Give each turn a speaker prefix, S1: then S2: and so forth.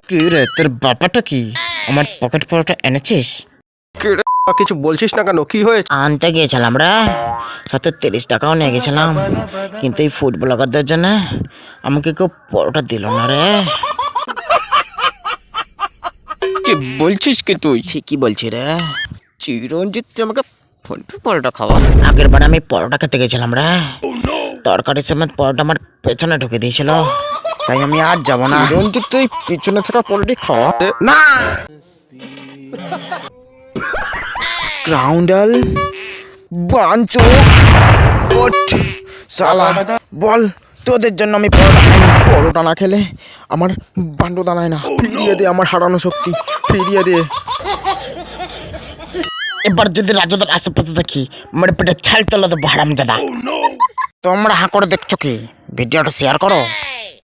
S1: কি রে, তোর ব্যাপারটা কি? আমার পকেট পরোটা এনেছিস?
S2: কে রে, কিছু বলছিস না কেন? কি হয়েছে?
S1: আনতে গিয়েছিলাম রে, সাথে 30 টাকাও নিয়ে গেছিলাম, কিন্তু এই ফুড ব্লগারদের জন্য আমাকে কেউ পরোটা দিল না রে।
S3: কি বলছিস কি তুই?
S1: ঠিকই বলছি রে।
S3: চিরঞ্জিত তুই আমাকে পরোটা খাওয়া?
S1: আগের বার আমি পরোটা খেতে গেছিলাম রে, তরকারির সময় পরোটা আমার পেছনে ঢুকে দিয়েছিল, তাই আমি আর যাব না।
S3: চিরঞ্জিত তুই পিছনে থাকা পরোটি খাওয়া?
S1: না স্ক্রাউন্ডাল, বাঞ্চো, ওঠ শালা, বল তোদের জন্য আমি পরোটা খাইনি। পরোটা না খেলে আমার বান্ডু দাঁড়ায় না। ফিরিয়ে দে আমার হারানো শক্তি, ফিরিয়ে দে। এবার যদি রাজুদার আশেপাশে দেখি মেরে পেটে ছাল তোলা দেবো হারামজাদা। তোমরা হাঁ করে দেখছো কি? ভিডিওটা শেয়ার করো।